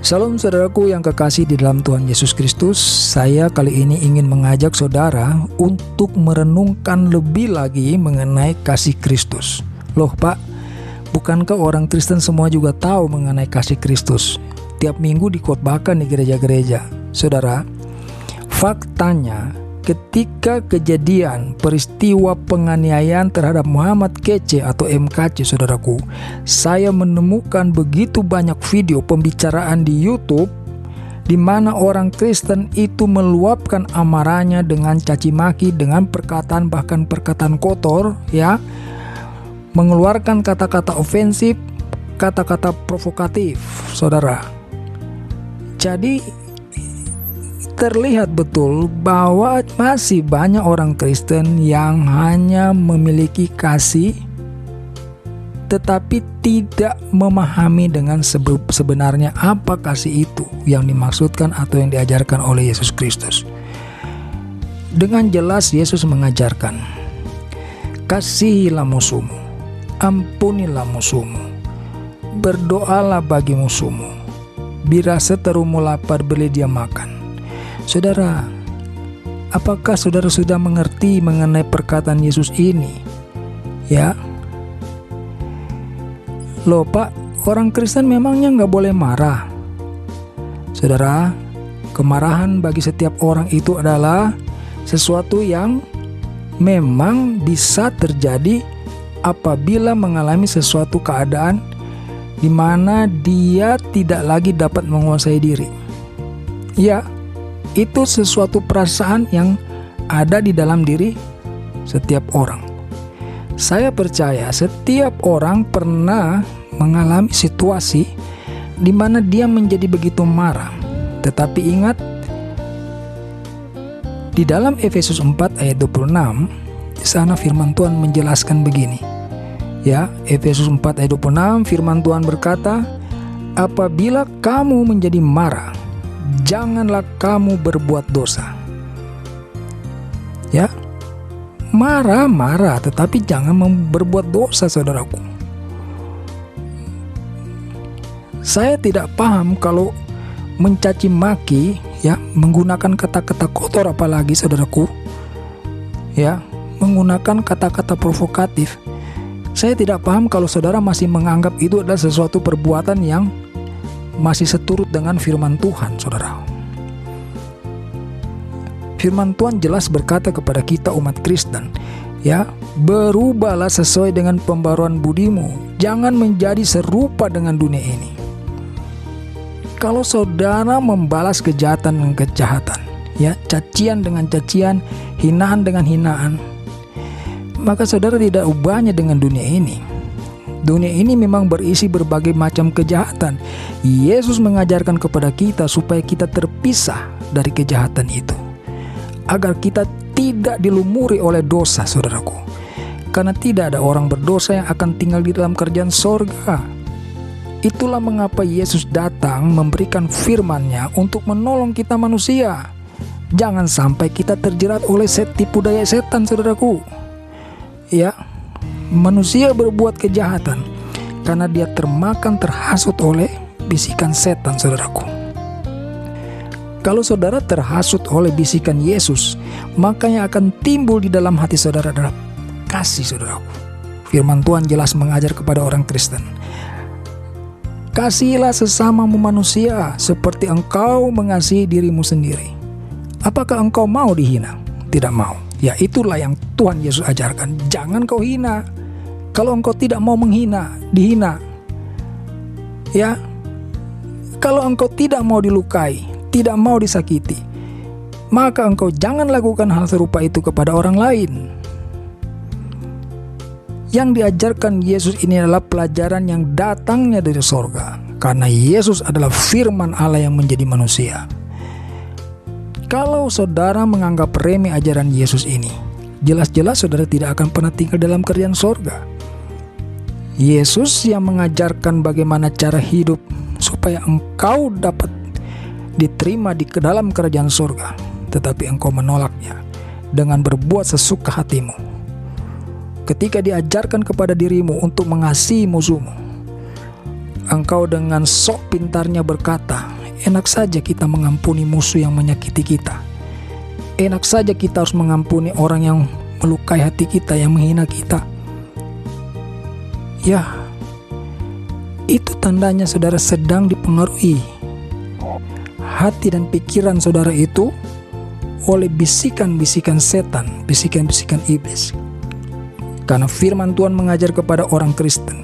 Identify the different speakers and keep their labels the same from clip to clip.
Speaker 1: Salam saudaraku yang kekasih di dalam Tuhan Yesus Kristus. Saya kali ini ingin mengajak saudara untuk merenungkan lebih lagi mengenai kasih Kristus. Loh Pak, bukankah orang Kristen semua juga tahu mengenai kasih Kristus? Tiap minggu dikhotbahkan di gereja-gereja. Saudara, faktanya ketika kejadian peristiwa penganiayaan terhadap Muhammad Kece atau MKC, saudaraku, saya menemukan begitu banyak video pembicaraan di YouTube di mana orang Kristen itu meluapkan amarahnya dengan caci maki, dengan perkataan bahkan perkataan kotor, ya, mengeluarkan kata-kata ofensif, kata-kata provokatif, saudara. Jadi terlihat betul bahwa masih banyak orang Kristen yang hanya memiliki kasih tetapi tidak memahami dengan sebenarnya apa kasih itu yang dimaksudkan atau yang diajarkan oleh Yesus Kristus. Dengan jelas Yesus mengajarkan, kasihilah musuhmu, ampunilah musuhmu, berdoalah bagi musuhmu, bila seterumu lapar beri dia makan. Saudara, apakah saudara sudah mengerti mengenai perkataan Yesus ini? Ya, loh Pak, orang Kristen memangnya nggak boleh marah? Saudara, kemarahan bagi setiap orang itu adalah sesuatu yang memang bisa terjadi apabila mengalami sesuatu keadaan di mana dia tidak lagi dapat menguasai diri. Ya, itu sesuatu perasaan yang ada di dalam diri setiap orang. Saya percaya setiap orang pernah mengalami situasi di mana dia menjadi begitu marah. Tetapi ingat, di dalam Efesus 4 ayat 26, di sana firman Tuhan menjelaskan begini. Ya, Efesus 4 ayat 26 firman Tuhan berkata, apabila kamu menjadi marah, janganlah kamu berbuat dosa. Ya, marah-marah tetapi jangan berbuat dosa, saudaraku. Saya tidak paham kalau mencaci maki, ya, menggunakan kata-kata kotor apalagi, saudaraku, ya, menggunakan kata-kata provokatif. Saya tidak paham kalau saudara masih menganggap itu adalah sesuatu perbuatan yang masih seturut dengan firman Tuhan, saudara. Firman Tuhan jelas berkata kepada kita umat Kristen, ya, berubahlah sesuai dengan pembaruan budimu, jangan menjadi serupa dengan dunia ini. Kalau saudara membalas kejahatan dengan kejahatan, ya, cacian dengan cacian, hinaan dengan hinaan, maka saudara tidak ubahnya dengan dunia ini. Dunia ini memang berisi berbagai macam kejahatan. Yesus mengajarkan kepada kita supaya kita terpisah dari kejahatan itu, agar kita tidak dilumuri oleh dosa, saudaraku. Karena tidak ada orang berdosa yang akan tinggal di dalam kerajaan sorga. Itulah mengapa Yesus datang memberikan firman-Nya untuk menolong kita manusia. Jangan sampai kita terjerat oleh tipu daya setan, saudaraku. Ya, manusia berbuat kejahatan karena dia terhasut oleh bisikan setan, saudaraku. Kalau saudara terhasut oleh bisikan Yesus, maka yang akan timbul di dalam hati saudara adalah kasih, saudaraku. Firman Tuhan jelas mengajar kepada orang Kristen, kasihilah sesamamu manusia seperti engkau mengasihi dirimu sendiri. Apakah engkau mau dihina? Tidak mau. Ya, itulah yang Tuhan Yesus ajarkan. Jangan kau hina. Kalau engkau tidak mau menghina, dihina. Ya, kalau engkau tidak mau dilukai, tidak mau disakiti, maka engkau jangan lakukan hal serupa itu kepada orang lain. Yang diajarkan Yesus ini adalah pelajaran yang datangnya dari sorga, karena Yesus adalah firman Allah yang menjadi manusia. Kalau saudara menganggap remeh ajaran Yesus ini, jelas-jelas saudara tidak akan pernah tinggal dalam kerajaan sorga. Yesus yang mengajarkan bagaimana cara hidup supaya engkau dapat diterima di dalam kerajaan sorga, tetapi engkau menolaknya dengan berbuat sesuka hatimu. Ketika diajarkan kepada dirimu untuk mengasihi musuhmu, engkau dengan sok pintarnya berkata, Enak saja kita mengampuni musuh yang menyakiti kita. Enak saja kita harus mengampuni orang yang melukai hati kita, yang menghina kita. Ya, itu tandanya saudara sedang dipengaruhi hati dan pikiran saudara itu oleh bisikan-bisikan setan, bisikan-bisikan iblis. Karena firman Tuhan mengajar kepada orang Kristen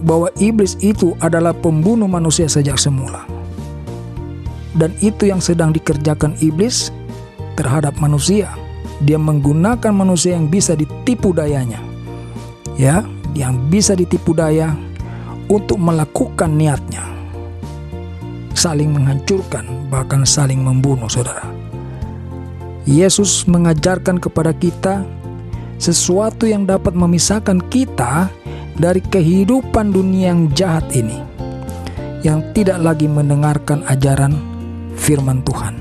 Speaker 1: bahwa iblis itu adalah pembunuh manusia sejak semula. Dan itu yang sedang dikerjakan iblis terhadap manusia. Dia menggunakan manusia yang bisa ditipu dayanya. Ya, yang bisa ditipu daya untuk melakukan niatnya. Saling menghancurkan, bahkan saling membunuh, saudara. Yesus mengajarkan kepada kita sesuatu yang dapat memisahkan kita dari kehidupan dunia yang jahat ini, yang tidak lagi mendengarkan ajaran firman Tuhan.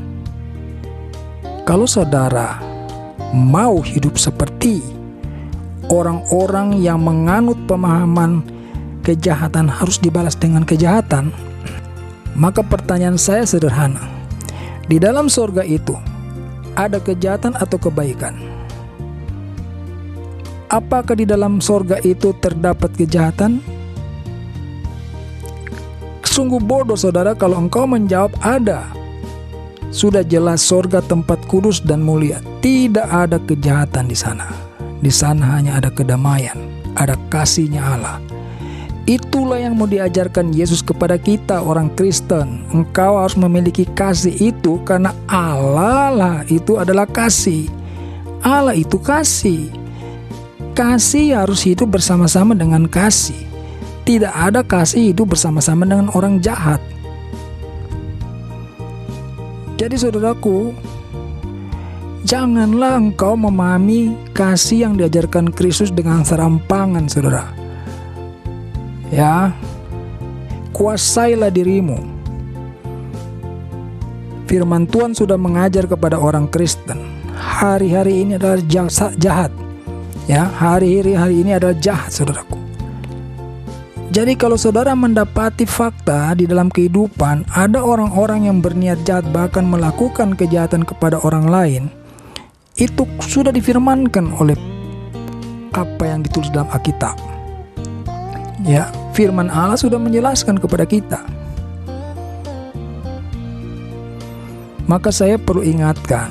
Speaker 1: Kalau saudara mau hidup seperti orang-orang yang menganut pemahaman kejahatan harus dibalas dengan kejahatan, maka pertanyaan saya sederhana. Di dalam sorga itu ada kejahatan atau kebaikan? Apakah di dalam sorga itu terdapat kejahatan? Sungguh bodoh saudara kalau engkau menjawab ada. Sudah jelas sorga tempat kudus dan mulia. Tidak ada kejahatan di sana. Di sana hanya ada kedamaian, ada kasih-Nya Allah. Itulah yang mau diajarkan Yesus kepada kita orang Kristen. Engkau harus memiliki kasih itu karena Allah lah itu adalah kasih. Allah itu kasih. Kasih harus hidup bersama-sama dengan kasih. Tidak ada kasih hidup bersama-sama dengan orang jahat. Jadi saudaraku, janganlah engkau memahami kasih yang diajarkan Kristus dengan serampangan, saudara. Ya, kuasailah dirimu. Firman Tuhan sudah mengajar kepada orang Kristen, hari-hari ini adalah jahat. Ya, hari-hari ini adalah jahat, saudaraku. Jadi kalau saudara mendapati fakta di dalam kehidupan ada orang-orang yang berniat jahat bahkan melakukan kejahatan kepada orang lain, itu sudah difirmankan oleh apa yang ditulis dalam Alkitab. Ya, firman Allah sudah menjelaskan kepada kita. Maka saya perlu ingatkan,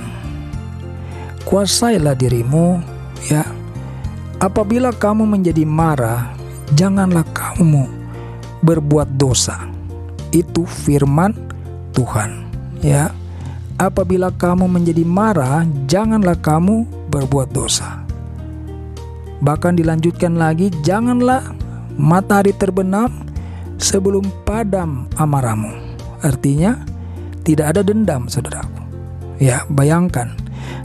Speaker 1: kuasailah dirimu, ya. Apabila kamu menjadi marah, janganlah kamu berbuat dosa. Itu firman Tuhan, ya. Apabila kamu menjadi marah, janganlah kamu berbuat dosa. Bahkan dilanjutkan lagi, janganlah matahari terbenam sebelum padam amarahmu. Artinya tidak ada dendam, saudaraku. Ya, bayangkan,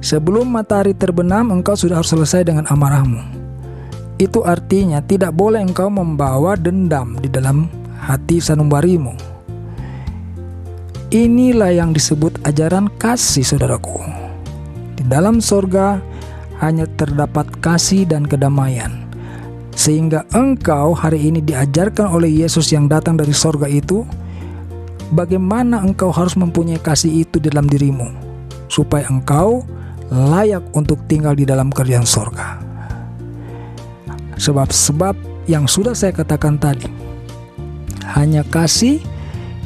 Speaker 1: sebelum matahari terbenam engkau sudah harus selesai dengan amarahmu. Itu artinya tidak boleh engkau membawa dendam di dalam hati sanubarimu. Inilah yang disebut ajaran kasih, saudaraku. Di dalam sorga hanya terdapat kasih dan kedamaian. Sehingga engkau hari ini diajarkan oleh Yesus yang datang dari sorga itu, bagaimana engkau harus mempunyai kasih itu di dalam dirimu, supaya engkau layak untuk tinggal di dalam kerajaan sorga. Sebab yang sudah saya katakan tadi, hanya kasih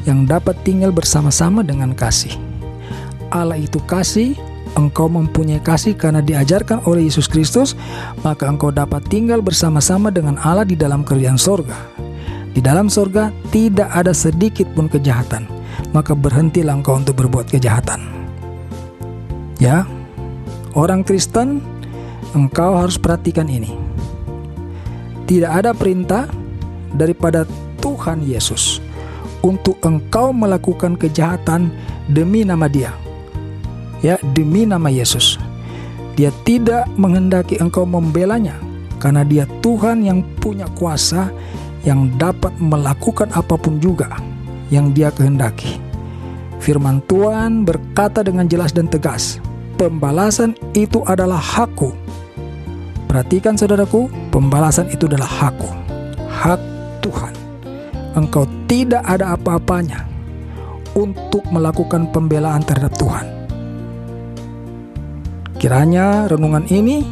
Speaker 1: yang dapat tinggal bersama-sama dengan kasih. Allah itu kasih, engkau mempunyai kasih karena diajarkan oleh Yesus Kristus, maka engkau dapat tinggal bersama-sama dengan Allah di dalam kerajaan sorga. Di dalam sorga tidak ada sedikit pun kejahatan, maka berhentilah engkau untuk berbuat kejahatan. Ya, orang Kristen, engkau harus perhatikan ini. Tidak ada perintah daripada Tuhan Yesus untuk engkau melakukan kejahatan demi nama Dia. Ya, demi nama Yesus. Dia tidak menghendaki engkau membelanya, karena Dia Tuhan yang punya kuasa, yang dapat melakukan apapun juga yang Dia kehendaki. Firman Tuhan berkata dengan jelas dan tegas, pembalasan itu adalah hakku. Perhatikan saudaraku, pembalasan itu adalah hakku, hak Tuhan. Engkau tidak ada apa-apanya untuk melakukan pembelaan terhadap Tuhan. Kiranya renungan ini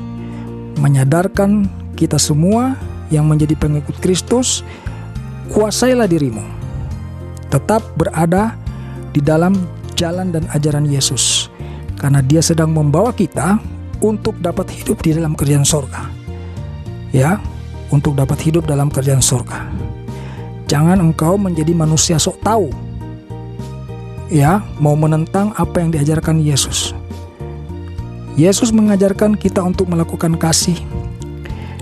Speaker 1: menyadarkan kita semua yang menjadi pengikut Kristus, kuasailah dirimu, tetap berada di dalam jalan dan ajaran Yesus, karena Dia sedang membawa kita untuk dapat hidup di dalam kerajaan sorga. Ya, untuk dapat hidup dalam kerajaan sorga. Jangan engkau menjadi manusia sok tahu, ya, mau menentang apa yang diajarkan Yesus. Yesus mengajarkan kita untuk melakukan kasih,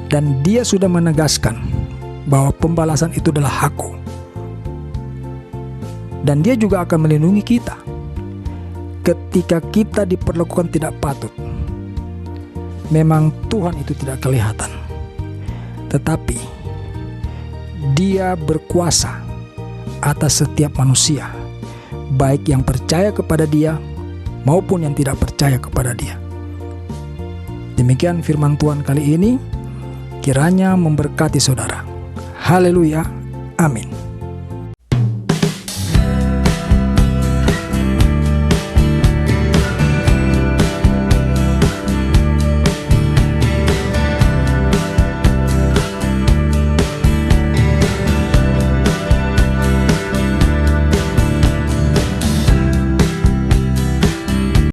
Speaker 1: dan Dia sudah menegaskan bahwa pembalasan itu adalah hakku. Dan Dia juga akan melindungi kita ketika kita diperlakukan tidak patut. Memang Tuhan itu tidak kelihatan, tetapi Dia berkuasa atas setiap manusia, baik yang percaya kepada Dia maupun yang tidak percaya kepada Dia. Demikian firman Tuhan kali ini, kiranya memberkati saudara. Haleluya, amin.